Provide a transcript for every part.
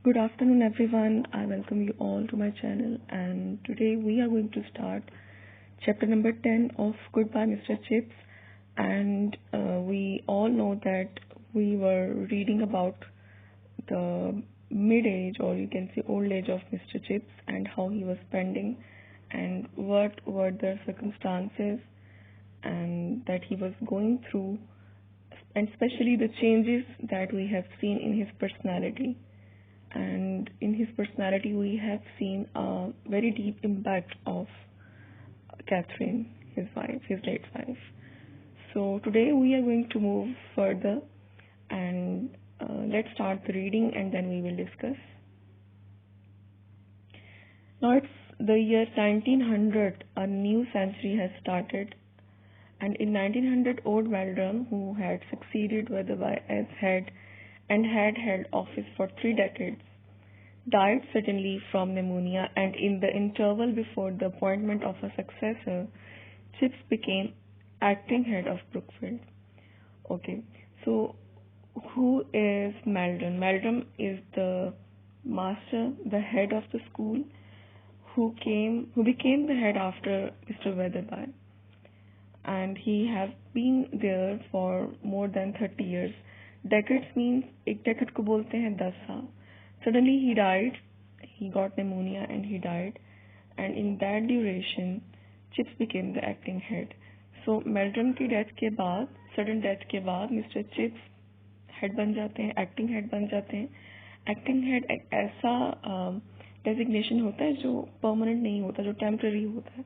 Good afternoon, everyone. I welcome you all to my channel, and today we are going to start chapter number 10 of Goodbye, Mr. Chips. And we all know that we were reading about the mid-age, or you can say old age, of Mr. Chips and how he was spending, and what were the circumstances and that he was going through, and especially the changes that we have seen in his personality. And in his personality, we have seen a very deep impact of Catherine, his wife, his late wife. So today we are going to move further, and let's start the reading and then we will discuss. Now it's the year 1900, a new century has started, and in 1900, Old Meldrum, who had succeeded Weatherby as head and had held office for 3 decades, died suddenly from pneumonia, and in the interval before the appointment of a successor, Chips became acting head of Brookfield. Okay, so who is Meldrum? Meldrum is the master, the head of the school, who became the head after Mr. Weatherby, and he have been there for more than 30 years. Decades means एक decade को बोलते हैं 10 साल. Suddenly he died. He got pneumonia and he died. And in that duration, Chips became the acting head. So Meldrum की death के बाद, sudden death के बाद, मिस्टर चिप्स हेड बन जाते हैं, एक्टिंग हेड बन जाते हैं. एक्टिंग हेड एक ऐसा डेजिग्नेशन होता है जो परमानेंट नहीं होता, जो टेम्पररी होता है.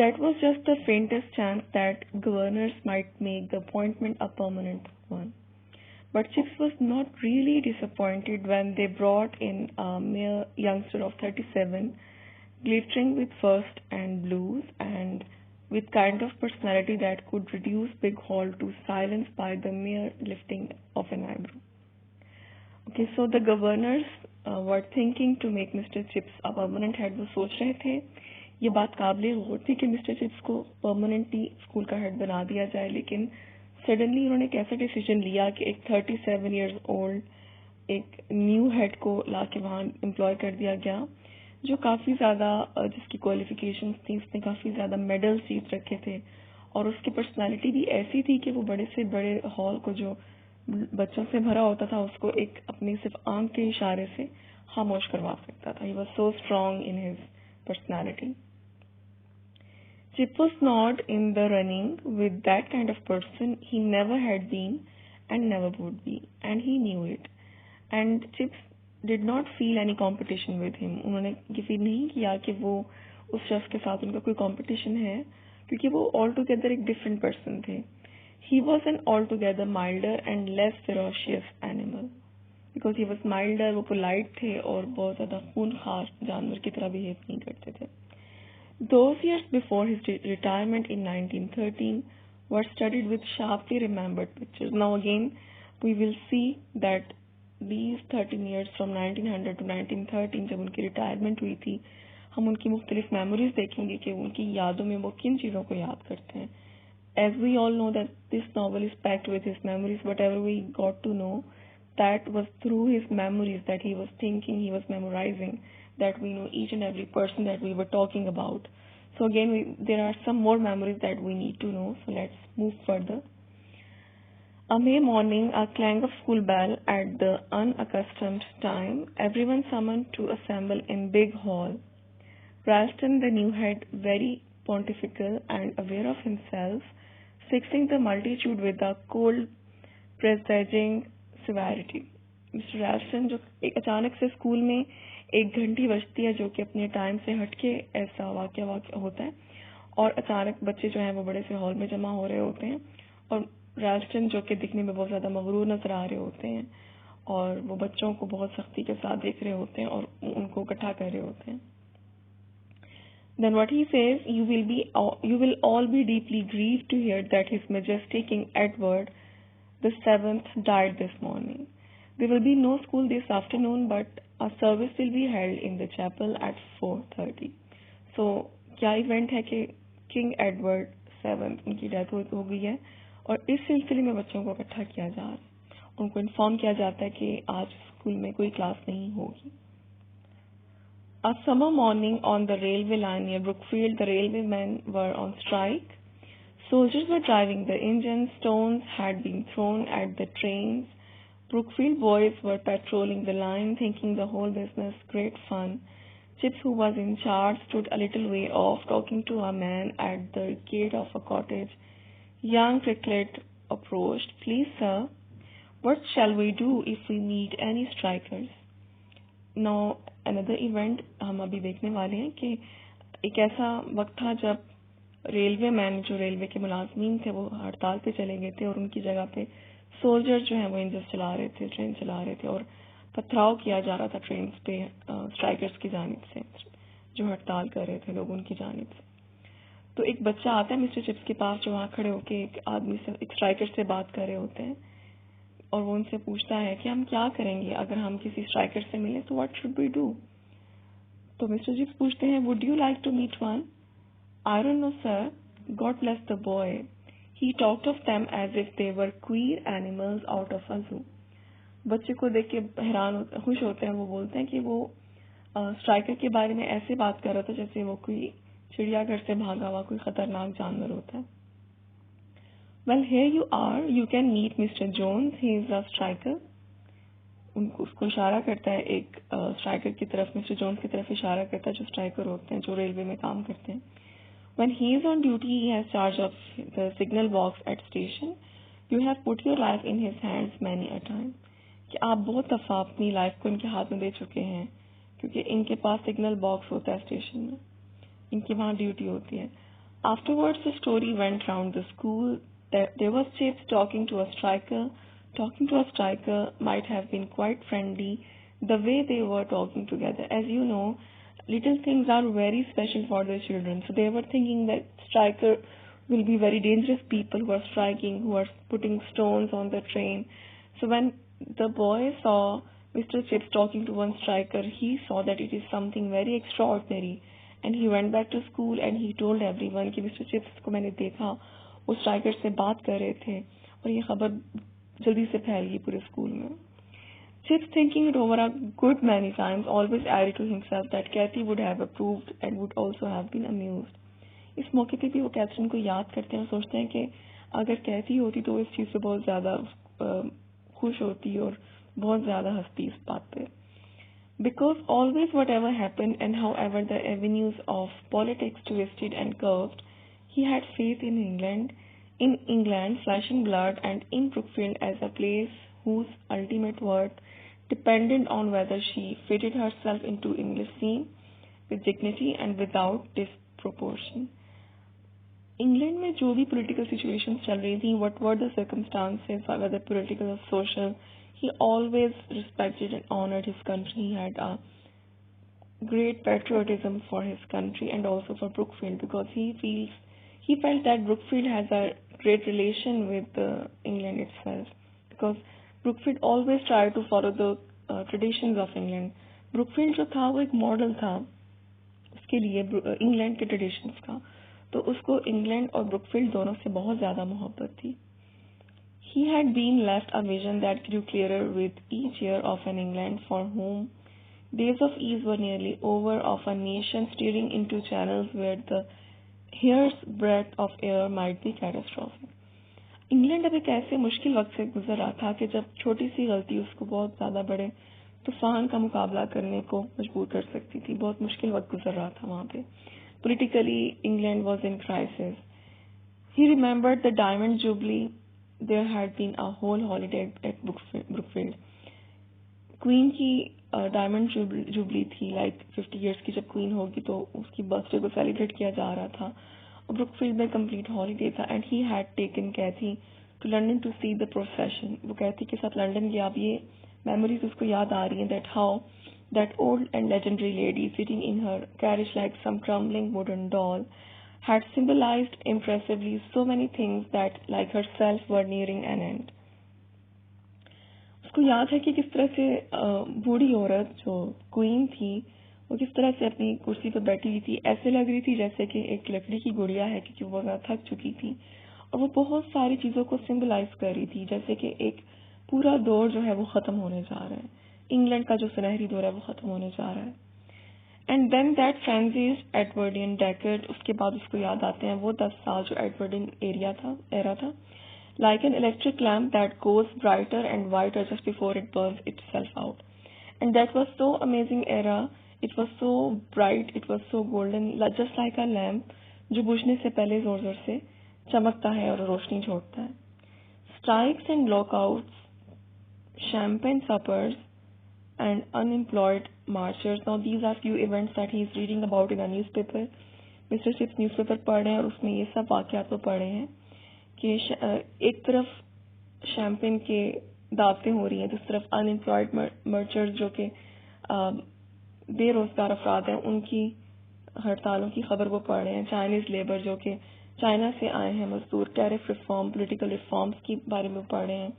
That was just the faintest chance that governors might make the appointment a permanent one. But Chips was not really disappointed when they brought in a mere youngster of 37, glittering with first and blues, and with kind of personality that could reduce Big Hall to silence by the mere lifting of an eyebrow. Okay, so the governors were thinking to make Mr. Chips a permanent head. वो सोच रहे थे, ये बात काबिले गौर थी कि mister chips को परमानेंटली स्कूल का हेड बना दिया जाए, लेकिन सडनली उन्होंने एक ऐसा डिसीजन लिया कि एक 37 इयर्स ओल्ड एक न्यू हेड को लाके वहाँ एम्प्लॉय कर दिया गया, जो काफ़ी ज़्यादा जिसकी क्वालिफिकेशंस थी, उसने काफ़ी ज़्यादा मेडल्स जीत रखे थे, और उसकी पर्सनालिटी भी ऐसी थी कि वो बड़े से बड़े हॉल को जो बच्चों से भरा होता था उसको एक अपनी सिर्फ आंख के इशारे से खामोश करवा सकता था. He was so strong in his personality. Chip was not in the running with that kind of person. He never had been and never would be, and he knew it. And Chips did not feel any competition with him. उन्होंने ये feel नहीं किया कि वो उस शख्स के साथ उनका कोई competition है, क्योंकि वो altogether एक different person थे. He was an altogether milder and less ferocious animal. Because he was milder, वो polite थे और बहुत ज़्यादा खूनखार जानवर की तरह behave नहीं करते थे. Those years before his retirement in 1913 were studied with sharply remembered pictures. Now again, we will see that these 13 years from 1900 to 1913, जब उनकी retirement हुई थी, हम उनकी मुख्तलिफ memories देखेंगे कि उनकी यादों में वो किन चीज़ों को याद करते हैं. As we all know that this novel is packed with his memories, whatever we got to know, that was through his memories that he was thinking, he was memorizing, that we know each and every person that we were talking about. So again, there are some more memories that we need to know. So let's move further. A May morning, a clang of school bell at the unaccustomed time, everyone summoned to assemble in Big Hall. Ralston, the new head, very pontifical and aware of himself, fixing the multitude with a cold, presaging severity. Mister Ralston, जो एक अचानक से school में एक घंटी बजती है जो कि अपने टाइम से हटके ऐसा वाक़या होता है, और अचानक बच्चे जो हैं वो बड़े से हॉल में जमा हो रहे होते हैं, और रैल्स्टन जो कि दिखने में बहुत ज़्यादा मगरूर नजर आ रहे होते हैं, और वो बच्चों को बहुत सख्ती के साथ देख रहे होते हैं और उनको इकट्ठा कर रहे होते हैं. Then what he says, you will all be deeply grieved to hear that His Majesty King Edward the 7th died this morning. There will be no school this afternoon, but a service will be held in the chapel at 4:30. So क्या event है कि king Edward 7 उनकी death हो गई है, और इस सिलसिले में बच्चों को इकट्ठा किया जा रहा है, उनको इन्फॉर्म किया जाता है कि आज स्कूल में कोई क्लास नहीं होगी. A summer morning on the railway line near Brookfield, the railwaymen were on strike. Soldiers were driving the engines, stones had been thrown at the trains. Brookfield boys were patrolling the line, thinking the whole business great fun. Chips, who was in charge, stood a little way off, talking to a man at the gate of a cottage. Young Cricklet approached. Please, sir, what shall we do if we meet any strikers? Now, another event हम अभी देखने वाले हैं कि एक ऐसा वक्त था जब रेलवे मैन, जो रेलवे के मुलाजमीन थे, वो हड़ताल पे चले गए थे और उनकी जगह पे सोल्जर जो हैं वो इंजन चला रहे थे, ट्रेन चला रहे थे और पथराव किया जा रहा था ट्रेन पे स्ट्राइकर्स की जानिब से, जो हड़ताल कर रहे थे लोग उनकी जानिब से. तो एक बच्चा आता है मिस्टर चिप्स के पास, जो वहाँ खड़े होके एक आदमी से, एक स्ट्राइकर से बात कर रहे होते हैं और वो उनसे पूछता है कि हम क्या करेंगे अगर हम किसी स्ट्राइकर से मिले, तो व्हाट शुड वी डू. तो मिस्टर चिप्स पूछते हैं, would you like to meet one? I don't know, sir. God bless the boy. He talked of them as if they were queer animals out of a zoo. बच्चे को देख के खुश होते हैं. वो बोलते हैं कि वो स्ट्राइकर के बारे में ऐसे बात कर रहा था जैसे वो कोई चिड़ियाघर से भागा हुआ कोई खतरनाक जानवर होता है. Well, here you are. You can meet Mr. Jones. He is a striker. उसको इशारा करता है, एक स्ट्राइकर की तरफ, मिस्टर जोन्स की तरफ इशारा करता है, जो स्ट्राइकर होते हैं, जो रेलवे में काम करते हैं. When he is on duty, he has charge of the signal box at station. You have put your life in his hands many a time. कि आप बहुत दफा अपनी लाइफ को इनके हाथ में दे चुके हैं, क्योंकि इनके पास सिग्नल बॉक्स होता है स्टेशन में, इनकी वहाँ ड्यूटी होती है. Afterwards, the story went round the school that there was Chips talking to a striker. Talking to a striker might have been quite friendly, the way they were talking together. As you know, little things are very special for the children. So they were thinking that striker will be very dangerous people who are striking, who are putting stones on the train. So when the boy saw Mr. Chips talking to one striker, he saw that it is something very extraordinary. And he went back to school and he told everyone कि Mr. Chips को मैंने देखा, वो striker से बात कर रहे थे और ये खबर जल्दी से फैल गई पूरे स्कूल में. Chips, thinking it over a good many times, always added to himself that Kathy would have approved and would also have been amused. इस मौके पे भी वो कैथरीन को याद करते हैं और सोचते हैं कि अगर कैथी होती तो इस चीज़ से बहुत ज़्यादा खुश होती और बहुत ज़्यादा हंसती इस बात पे. Because always whatever happened and however the avenues of politics twisted and curved, he had faith in England, flesh and blood, and in Brookfield as a place whose ultimate worth depended on whether she fitted herself into English scene with dignity and without disproportion. England में जो भी political situations चल रही थी, what were the circumstances, whether political or social, he always respected and honored his country. He had a great patriotism for his country and also for Brookfield, because he felt that Brookfield has a great relation with England itself, because Brookfield always tried to follow the traditions of England. Brookfield जो था वो एक model था उसके लिए England के traditions का, तो उसको इंग्लैंड और ब्रुकफील्ड दोनों से बहुत ज़्यादा मोहब्बत थी. He had been left a vision that grew clearer with each year of an England for whom days of ease were nearly over, of a nation steering into channels where the hair's breadth of air might be catastrophic. England अब एक ऐसे मुश्किल वक्त से गुजर रहा था कि जब छोटी सी गलती उसको बहुत ज़्यादा बड़े तूफान का मुकाबला करने को मजबूर कर सकती थी. बहुत मुश्किल वक्त गुजर रहा था वहाँ पे. Politically, England was in crisis. He remembered the Diamond Jubilee. There had been a whole holiday at Brookfield. Queen की डायमंड जुबली थी, लाइक 50 इयर्स की जब क्वीन होगी तो उसकी बर्थडे को सेलिब्रेट किया जा रहा था. और ब्रुकफील्ड में कंप्लीट हॉलीडे था and he had taken Kathy to London to see the procession. वो कैथी के साथ लंदन गया. अब ये मेमोरीज उसको याद आ रही हैं that how that old and legendary lady sitting in her carriage like some crumbling wooden doll had symbolized impressively so many things that like herself were nearing an end. उसको याद है कि किस तरह से बूढ़ी औरत जो क्वीन थी वो किस तरह से अपनी कुर्सी पर बैठी हुई थी. ऐसे लग रही थी जैसे कि एक लकड़ी की गुड़िया है, क्योंकि वो थक चुकी थी और वो बहुत सारी चीज़ों को सिंबलाइज कर रही थी, जैसे कि एक पूरा दौर जो है वो ख़त्म होने जा रहा है, इंग्लैंड का जो सुनहरी दौर है वो ख़त्म होने जा रहा है. And then that frenzied Edwardian decade, उसके बाद उसको याद आते हैं वो 10 साल जो एडवर्डियन एरा था. Like an electric lamp that goes brighter and whiter just before it burns itself out. And that was so amazing era. It was so bright, it was so golden, just like a lamp जो बुझने से पहले जोर जोर से चमकता है और रोशनी छोड़ता है. Strikes and lockouts, champagne suppers, and unemployed marchers. Now these are few events that he is reading about in a newspaper. Mr. Chips newspaper पढ़ रहे हैं और उसमें ये सब वाक़यात वो पढ़े हैं कि एक तरफ शैम्पेन के दावतें हो रही हैं, दूसरी तरफ अनएम्प्लॉयड मर्चर्स जो कि बेरोजगार अफराद हैं उनकी हड़तालों की खबर वो पढ़ रहे हैं. चाइनीज लेबर जो कि चाइना से आए हैं मजदूर, टैरिफ रिफॉर्म, पॉलिटिकल रिफॉर्म्स के बारे में पढ़ रहे हैं.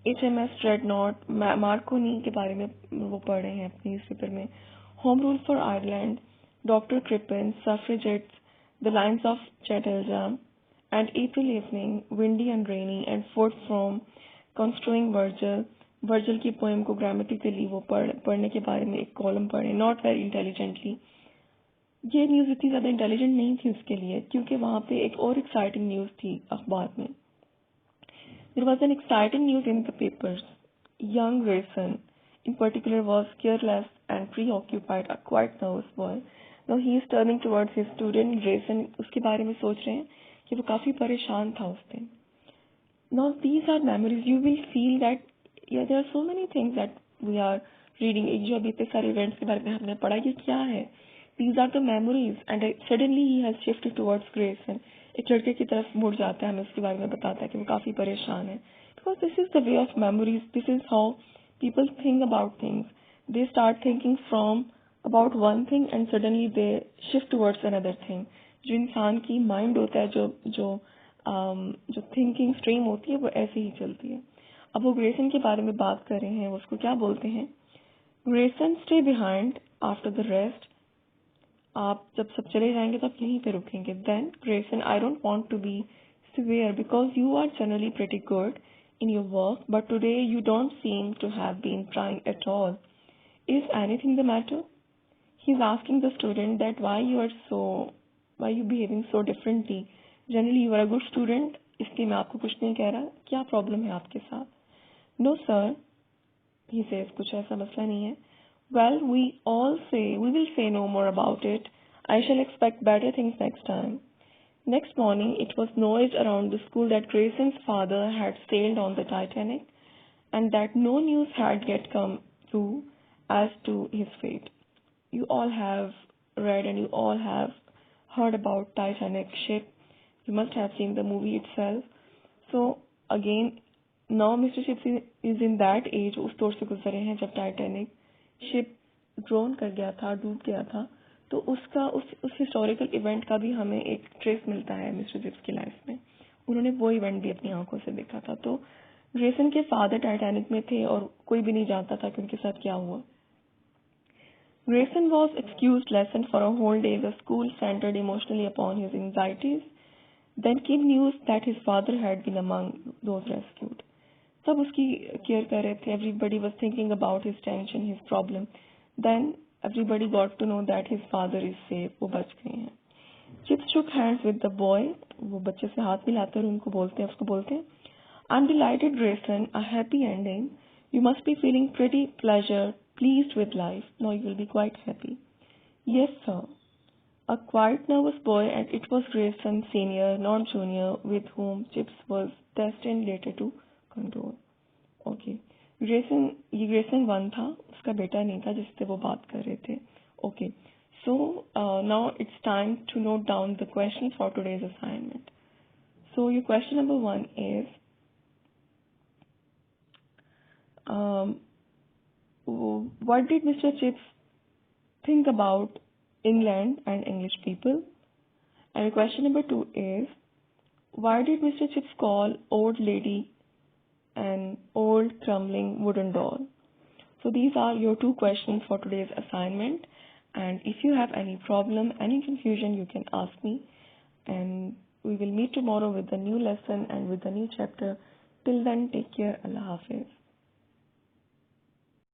HMS ड्रेडनॉट, मार्कोनी के बारे में वो पढ़ रहे हैं अपने न्यूज़पेपर में. Home rule for Ireland, doctor Crippen, suffragettes, the lines of Chatalja, and April evening, windy and rainy, and fourth from construing Virgil की पोएम को ग्रामेटिकली वो पढ़ने के बारे में एक कॉलम पढ़े. Not very intelligently. ये न्यूज़ इतनी ज़्यादा इंटेलिजेंट नहीं थी उसके लिए, क्योंकि वहाँ पे एक और एक्साइटिंग न्यूज़ थी अखबार में. There was an exciting news in the papers. Young Grayson, in particular, was careless and preoccupied, a quite nervous boy. Now he is turning towards his student Grayson. उसके बारे में सोच रहे हैं कि वो काफ़ी परेशान था उस दिन. Now these are memories. You will feel that there are so many things that we are reading. एक जो अभी इतने सारे events के बारे में हमने पढ़ा, ये क्या है? These are the memories. And suddenly he has shifted towards Grayson. एक लड़के की तरफ मुड़ जाता है, हमें उसके बारे में बताता है कि वो काफ़ी परेशान है. Because this is the way of memories. This is how people think about things. They start thinking from about one thing and suddenly they shift towards another thing. जो इंसान की माइंड होता है, जो थिंकिंग स्ट्रीम होती है, वो ऐसे ही चलती है. अब वो ग्रेसन के बारे में बात कर रहे हैं. वो उसको क्या बोलते हैं? Grayson, stay behind after the rest. आप जब सब चले जाएंगे तो आप यहीं पे रुकेंगे. Then Grayson, I don't want to be severe because you are generally pretty good in your work, but today you don't seem to have been trying at all. Is anything the matter? He's asking the student that why you behaving so differently. Generally you are a good student, इसलिए मैं आपको कुछ नहीं कह रहा. क्या problem है आपके साथ? No sir, he says, कुछ ऐसा मसला नहीं है. Well, we will say no more about it. I shall expect better things next time. Next morning, it was noised around the school that Grayson's father had sailed on the Titanic and that no news had yet come through as to his fate. You all have read and you all have heard about Titanic ship. You must have seen the movie itself. So again, now Mr. Chips is in that age, उस दौर से गुजरे हैं जब Titanic ship drone कर गया था, डूब गया था. तो उसका उस हिस्टोरिकल इवेंट का भी हमें एक ट्रेस मिलता है मिस्टर चिप्स की लाइफ में. उन्होंने वो इवेंट भी अपनी आंखों से देखा था. तो ग्रेसन के फादर टाइटैनिक में थे और कोई भी नहीं जानता था कि उनके साथ क्या हुआ. Grayson was excused lesson for a whole day. The school centered emotionally upon his anxieties. Then came news that his father had been among those rescued. सब उसकी केयर कर रहे थे. Everybody was thinking about his tension, his problem. Then everybody got to know that his father is safe. वो बच गए हैं. Chips shook hands with the boy. वो बच्चे से हाथ मिलाते और उसको बोलते हैं, I'm delighted, Grayson. A happy ending. You must be feeling pretty pleased with life. Now you will be quite happy. Yes, sir. A quite nervous boy, and it was Grayson Senior, not Junior, with whom Chips was destined later to control. Okay. ये Grayson 1 था, उसका बेटा नहीं था जिससे वो बात कर रहे थे. Okay. So now it's time to note down the questions for today's assignment. So your question number 1 is, what did Mr. Chips think about England and English people? And question number 2 is, why did Mr. Chips call old lady an old crumbling wooden doll? So these are your 2 questions for today's assignment. And if you have any problem, any confusion, you can ask me. And we will meet tomorrow with a new lesson and with a new chapter. Till then, take care. Allah Hafiz.